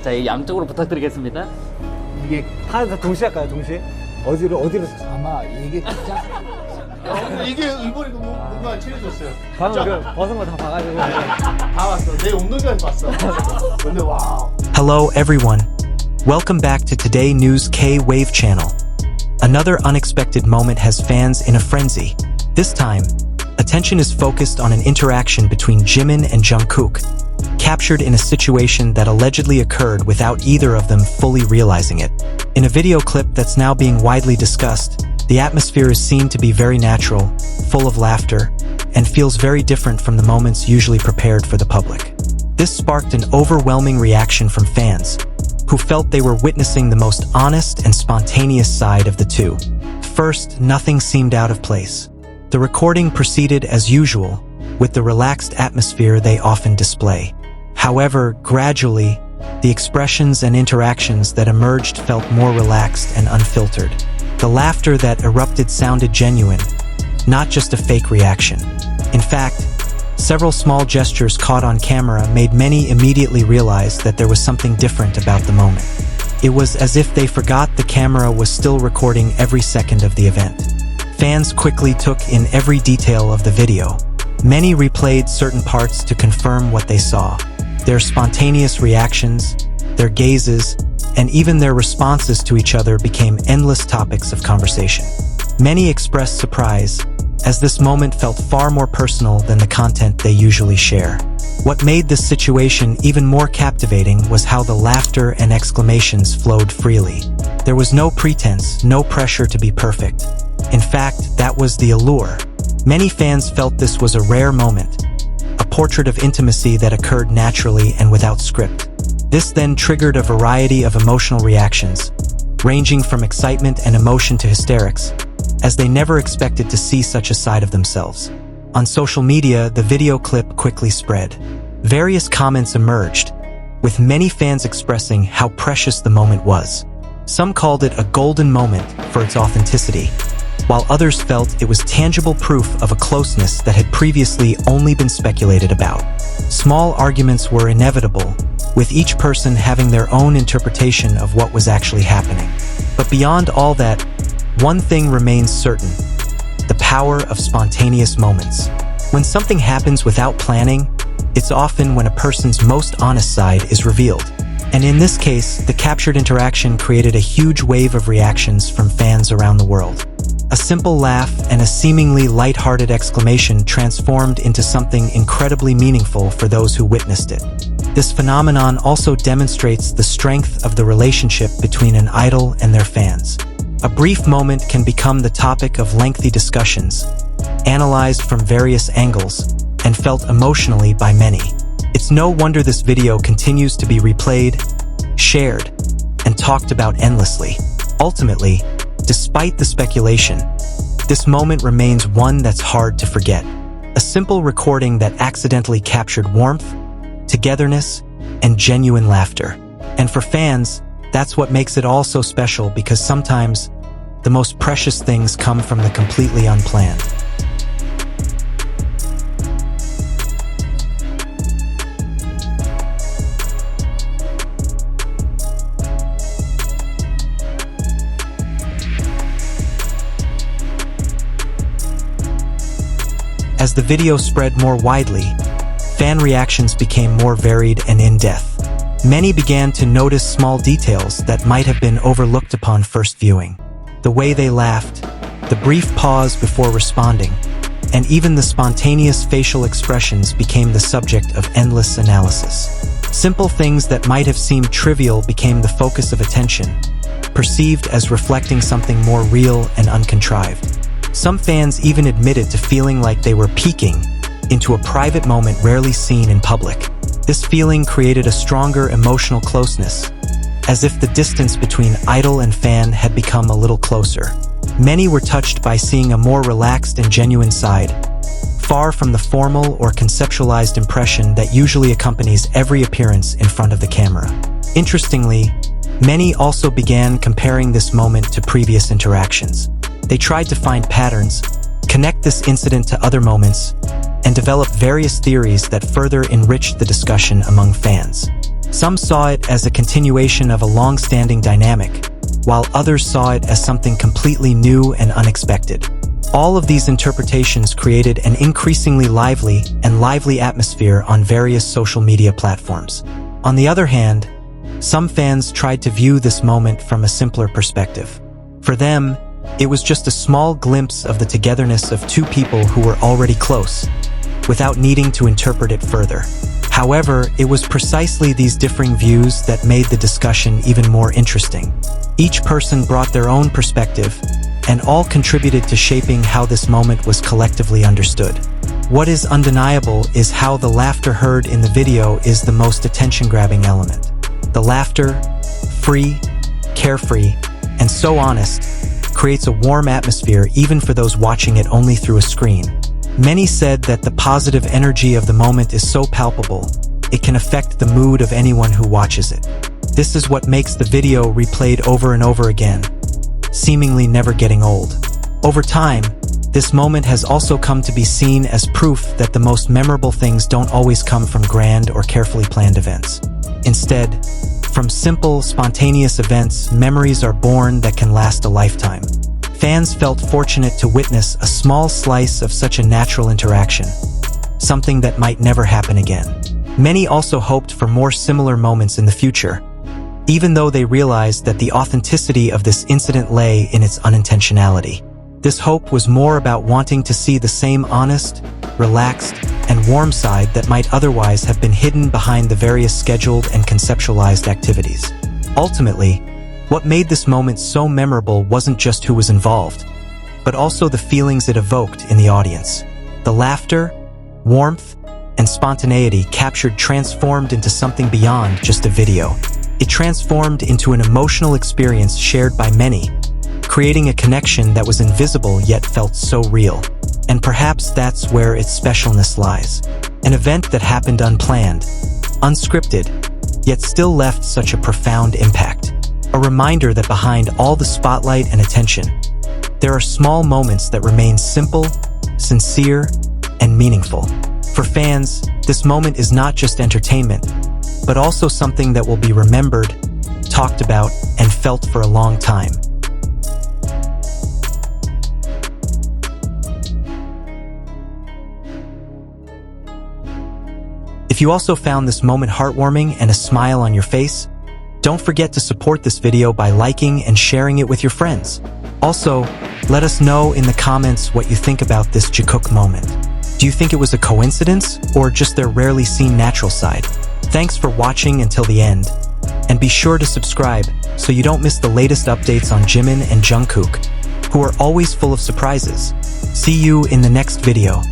자, 이 양쪽으로 부탁드리겠습니다. 이게 하나 다 동시에 할까요? 동시에? 어디로? 아마 이게 진짜 이게 이번에 뭔가 친해졌어요. 방금 그 벗은 거 다 봐가지고. 다 봤어. 내 운동장에서 봤어. 근데 와우. Hello everyone. Welcome back to Today News K-Wave channel. Another unexpected moment has fans in a frenzy. This time, attention is focused on an interaction between Jimin and Jungkook, captured in a situation that allegedly occurred without either of them fully realizing it. In a video clip that's now being widely discussed, the atmosphere is seen to be very natural, full of laughter, and feels very different from the moments usually prepared for the public. This sparked an overwhelming reaction from fans, who felt they were witnessing the most honest and spontaneous side of the two. First, nothing seemed out of place. The recording proceeded as usual, with the relaxed atmosphere they often display. However, gradually, the expressions and interactions that emerged felt more relaxed and unfiltered. The laughter that erupted sounded genuine, not just a fake reaction. In fact, several small gestures caught on camera made many immediately realize that there was something different about the moment. It was as if they forgot the camera was still recording every second of the event. Fans quickly took in every detail of the video. Many replayed certain parts to confirm what they saw. Their spontaneous reactions, their gazes, and even their responses to each other became endless topics of conversation. Many expressed surprise, as this moment felt far more personal than the content they usually share. What made this situation even more captivating was how the laughter and exclamations flowed freely. There was no pretense, no pressure to be perfect. In fact, that was the allure. Many fans felt this was a rare moment, a portrait of intimacy that occurred naturally and without script. This then triggered a variety of emotional reactions, ranging from excitement and emotion to hysterics, as they never expected to see such a side of themselves. On social media, the video clip quickly spread. Various comments emerged, with many fans expressing how precious the moment was. Some called it a golden moment for its authenticity, while others felt it was tangible proof of a closeness that had previously only been speculated about. Small arguments were inevitable, with each person having their own interpretation of what was actually happening. But beyond all that, one thing remains certain: the power of spontaneous moments. When something happens without planning, it's often when a person's most honest side is revealed. And in this case, the captured interaction created a huge wave of reactions from fans around the world. A simple laugh and a seemingly light-hearted exclamation transformed into something incredibly meaningful for those who witnessed it. This phenomenon also demonstrates the strength of the relationship between an idol and their fans. A brief moment can become the topic of lengthy discussions, analyzed from various angles, and felt emotionally by many. It's no wonder this video continues to be replayed, shared, and talked about endlessly. Ultimately, despite the speculation, this moment remains one that's hard to forget. A simple recording that accidentally captured warmth, togetherness, and genuine laughter. And for fans, that's what makes it all so special, because sometimes the most precious things come from the completely unplanned. As the video spread more widely, fan reactions became more varied and in-depth. Many began to notice small details that might have been overlooked upon first viewing. The way they laughed, the brief pause before responding, and even the spontaneous facial expressions became the subject of endless analysis. Simple things that might have seemed trivial became the focus of attention, perceived as reflecting something more real and uncontrived. Some fans even admitted to feeling like they were peeking into a private moment rarely seen in public. This feeling created a stronger emotional closeness, as if the distance between idol and fan had become a little closer. Many were touched by seeing a more relaxed and genuine side, far from the formal or conceptualized impression that usually accompanies every appearance in front of the camera. Interestingly, many also began comparing this moment to previous interactions. They tried to find patterns, connect this incident to other moments, and develop various theories that further enriched the discussion among fans. Some saw it as a continuation of a long-standing dynamic, while others saw it as something completely new and unexpected. All of these interpretations created an increasingly lively atmosphere on various social media platforms. On the other hand, some fans tried to view this moment from a simpler perspective. For them, it was just a small glimpse of the togetherness of two people who were already close, without needing to interpret it further. However, it was precisely these differing views that made the discussion even more interesting. Each person brought their own perspective, and all contributed to shaping how this moment was collectively understood. What is undeniable is how the laughter heard in the video is the most attention-grabbing element. The laughter, free, carefree, and so honest, creates a warm atmosphere even for those watching it only through a screen. Many said that the positive energy of the moment is so palpable, it can affect the mood of anyone who watches it. This is what makes the video replayed over and over again, seemingly never getting old. Over time, this moment has also come to be seen as proof that the most memorable things don't always come from grand or carefully planned events. Instead, from simple, spontaneous events, memories are born that can last a lifetime. Fans felt fortunate to witness a small slice of such a natural interaction, something that might never happen again. Many also hoped for more similar moments in the future, even though they realized that the authenticity of this incident lay in its unintentionality. This hope was more about wanting to see the same honest, relaxed, and warm side that might otherwise have been hidden behind the various scheduled and conceptualized activities. Ultimately, what made this moment so memorable wasn't just who was involved, but also the feelings it evoked in the audience. The laughter, warmth, and spontaneity captured transformed into something beyond just a video. It transformed into an emotional experience shared by many, creating a connection that was invisible yet felt so real. And perhaps that's where its specialness lies. An event that happened unplanned, unscripted, yet still left such a profound impact. A reminder that behind all the spotlight and attention, there are small moments that remain simple, sincere, and meaningful. For fans, this moment is not just entertainment, but also something that will be remembered, talked about, and felt for a long time. If you also found this moment heartwarming and a smile on your face, don't forget to support this video by liking and sharing it with your friends. Also, let us know in the comments what you think about this Jikook moment. Do you think it was a coincidence or just their rarely seen natural side? Thanks for watching until the end, and be sure to subscribe so you don't miss the latest updates on Jimin and Jungkook, who are always full of surprises. See you in the next video.